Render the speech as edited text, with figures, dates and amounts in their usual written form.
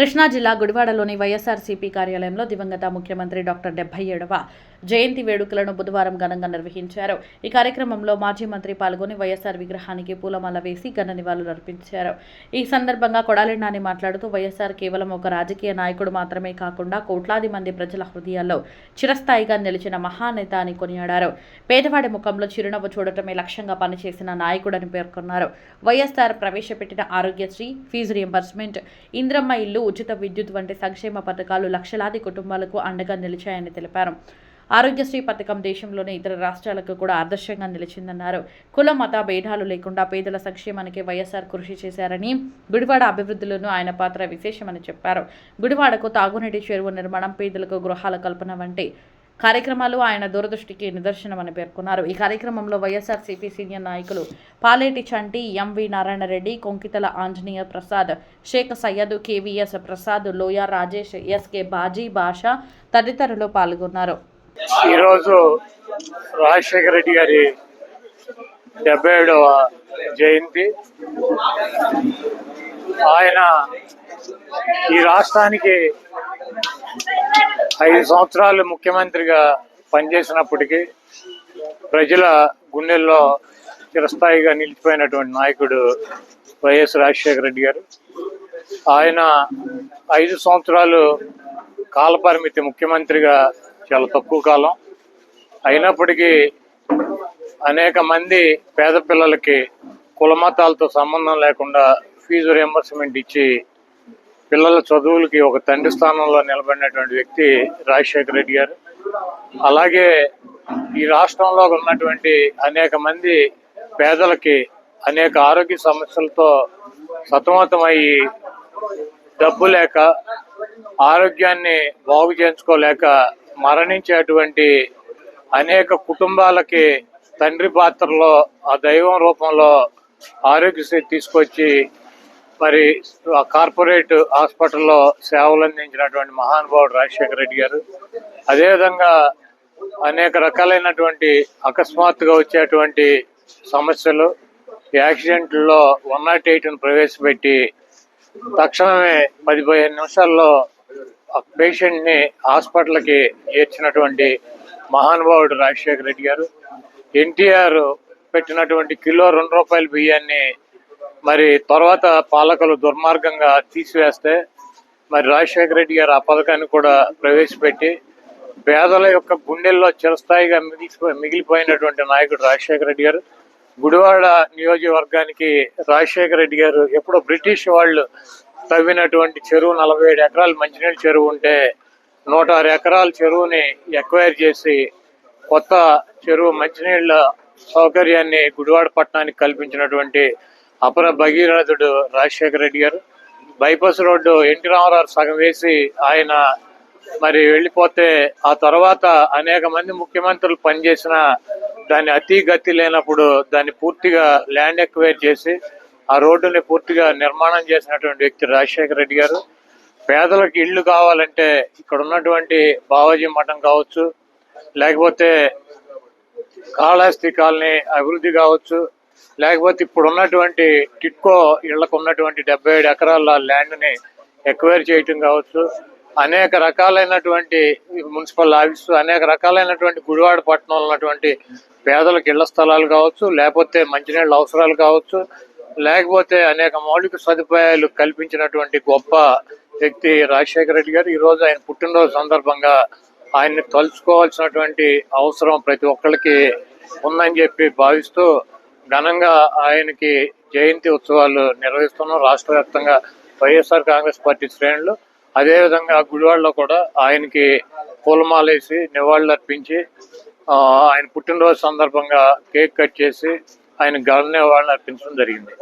కృష్ణా జిల్లా గుడివాడలోని వైఎస్ఆర్సీపీ కార్యాలయంలో దివంగత ముఖ్యమంత్రి డాక్టర్ 77వ జయంతి వేడుకలను బుధవారం ఘనంగా నిర్వహించారు. ఈ కార్యక్రమంలో మాజీ మంత్రి పాల్గొని వైఎస్ఆర్ విగ్రహానికి పూలమాల వేసి ఘన నివాళులర్పించారు. ఈ సందర్భంగా కొడాలి నాని మాట్లాడుతూ వైఎస్ఆర్ కేవలం ఒక రాజకీయ నాయకుడు మాత్రమే కాకుండా కోట్లాది మంది ప్రజల హృదయాల్లో చిరస్థాయిగా నిలిచిన మహానేత అని కొనియాడారు. పేదవాడి ముఖంలో చిరునవ్వు చూడటమే లక్ష్యంగా పనిచేసిన నాయకుడని పేర్కొన్నారు. వైఎస్ఆర్ ప్రవేశపెట్టిన ఆరోగ్యశ్రీ, ఫీజు రియంబర్స్మెంట్, ఇంద్రమ్మ ఇల్లు, ఉచిత విద్యుత్ వంటి సంక్షేమ పథకాలు లక్షలాది కుటుంబాలకు అండగా నిలిచాయని తెలిపారు. ఆరోగ్యశ్రీ పథకం దేశంలోని ఇతర రాష్ట్రాలకు కూడా ఆదర్శంగా నిలిచిందన్నారు. కుల మత భేదాలు లేకుండా పేదల సంక్షేమానికి వైఎస్ఆర్ కృషి చేశారని, గుడివాడ అభివృద్ధిలోనూ ఆయన పాత్ర విశేషమని చెప్పారు. గుడివాడకు తాగునీటి చెరువు నిర్మాణం, పేదలకు గృహాల కల్పన వంటి కార్యక్రమాలు ఆయన దూరదృష్టికి నిదర్శనమని పేర్కొన్నారు. ఈ కార్యక్రమంలో వైఎస్ఆర్సీపీ సీనియర్ నాయకులు పాలేటి చంటి, ఎంవి నారాయణరెడ్డి, కొంకితల ఆంజనేయ ప్రసాద్, షేక్ సయ్యద్, కేవీఎస్ ప్రసాద్, లోయ రాజేష్, ఎస్కే బాజీ, భాష తదితరులు పాల్గొన్నారు. ఈరోజు రాజశేఖర రెడ్డి గారి 77వ జయంతి. ఆయన ఈ రాష్ట్రానికి 5 సంవత్సరాలు ముఖ్యమంత్రిగా పనిచేసినప్పటికీ ప్రజల గుండెల్లో చిరస్థాయిగా నిలిచిపోయినటువంటి నాయకుడు వైఎస్ రాజశేఖర రెడ్డి గారు. ఆయన 5 సంవత్సరాలు కాలపరిమితి ముఖ్యమంత్రిగా చాలా తక్కువ కాలం అయినప్పటికీ అనేక మంది పేద పిల్లలకి కులమతాలతో సంబంధం లేకుండా ఫీజు రియంబర్స్మెంట్ ఇచ్చి పిల్లల చదువులకి ఒక తండ్రి స్థానంలో నిలబడినటువంటి వ్యక్తి రాజశేఖర రెడ్డి గారు. అలాగే ఈ రాష్ట్రంలో ఉన్నటువంటి అనేక మంది పేదలకి అనేక ఆరోగ్య సమస్యలతో సతమతమయ్యి డబ్బు లేక ఆరోగ్యాన్ని బాగు చేయించుకోలేక మరణించేటువంటి అనేక కుటుంబాలకి తండ్రి పాత్రలో ఆ దైవం రూపంలో ఆరోగ్యశ్రీ తీసుకొచ్చి మరి ఆ కార్పొరేట్ హాస్పిటల్లో సేవలు అందించినటువంటి మహానుభావుడు రాజశేఖర రెడ్డి గారు. అదేవిధంగా అనేక రకాలైనటువంటి అకస్మాత్తుగా వచ్చేటువంటి సమస్యలు, యాక్సిడెంట్లలో 108ను ప్రవేశపెట్టి తక్షణమే 10-15 నిమిషాల్లో పేషెంట్ని హాస్పిటల్కి చేర్చినటువంటి మహానుభావుడు రాజశేఖర రెడ్డి గారు. ఎన్టీఆర్ పెట్టినటువంటి కిలో ₹2 బియ్యాన్ని మరి తర్వాత పాలకులు దుర్మార్గంగా తీసివేస్తే మరి రాజశేఖర రెడ్డి గారు ఆ పథకాన్ని కూడా ప్రవేశపెట్టి పేదల యొక్క గుండెల్లో చిరస్థాయిగా మిగిలిపోయినటువంటి నాయకుడు రాజశేఖర రెడ్డి గారు. గుడివాడ నియోజకవర్గానికి రాజశేఖర రెడ్డి గారు ఎప్పుడో బ్రిటిష్ వాళ్ళు తవ్వినటువంటి చెరువు 47 ఎకరాల మంచినీళ్ళ చెరువు ఉంటే 106 ఎకరాల చెరువుని ఎక్వైర్ చేసి కొత్త చెరువు మంచినీళ్ళ సౌకర్యాన్ని గుడివాడ పట్టణానికి కల్పించినటువంటి అపర భగీరథుడు రాజశేఖర రెడ్డి గారు. బైపాస్ రోడ్డు ఎన్టీ రామారావు సగం వేసి ఆయన మరి వెళ్ళిపోతే ఆ తర్వాత అనేక మంది ముఖ్యమంత్రులు పనిచేసిన దాన్ని అతి గతి లేనప్పుడు దాన్ని పూర్తిగా ల్యాండ్ ఎక్వైర్ చేసి ఆ రోడ్డుని పూర్తిగా నిర్మాణం చేసినటువంటి వ్యక్తి రాజశేఖర రెడ్డి గారు. పేదలకు ఇళ్ళు కావాలంటే ఇక్కడ ఉన్నటువంటి బావాజీ మఠం కావచ్చు, లేకపోతే కాళహస్తి కాలనీ అభివృద్ధి కావచ్చు, లేకపోతే ఇప్పుడు ఉన్నటువంటి టిట్కో ఇళ్లకు ఉన్నటువంటి 77 ఎకరాల ల్యాండ్ని ఎక్వైర్ చేయటం కావచ్చు, అనేక రకాలైనటువంటి మున్సిపల్ ఆఫీసు, అనేక రకాలైనటువంటి గుడివాడ పట్టణంలో ఉన్నటువంటి పేదలకు ఇళ్ల స్థలాలు కావచ్చు, లేకపోతే మంచినీళ్ళ అవసరాలు కావచ్చు, లేకపోతే అనేక మౌలిక సదుపాయాలు కల్పించినటువంటి గొప్ప వ్యక్తి రాజశేఖర రెడ్డి గారు. ఈరోజు ఆయన పుట్టినరోజు సందర్భంగా ఆయన్ని తలుచుకోవాల్సినటువంటి అవసరం ప్రతి ఒక్కరికి ఉందని చెప్పి భావిస్తూ ఘనంగా ఆయనకి జయంతి ఉత్సవాలు నిర్వహిస్తున్నాం. రాష్ట్ర వ్యాప్తంగా వైఎస్ఆర్ కాంగ్రెస్ పార్టీ శ్రేణులు అదేవిధంగా గుడివాడలో కూడా ఆయనకి పూలమాలేసి నివాళులర్పించి ఆయన పుట్టినరోజు సందర్భంగా కేక్ కట్ చేసి ఆయన ఘన నివాళులు అర్పించడం జరిగింది.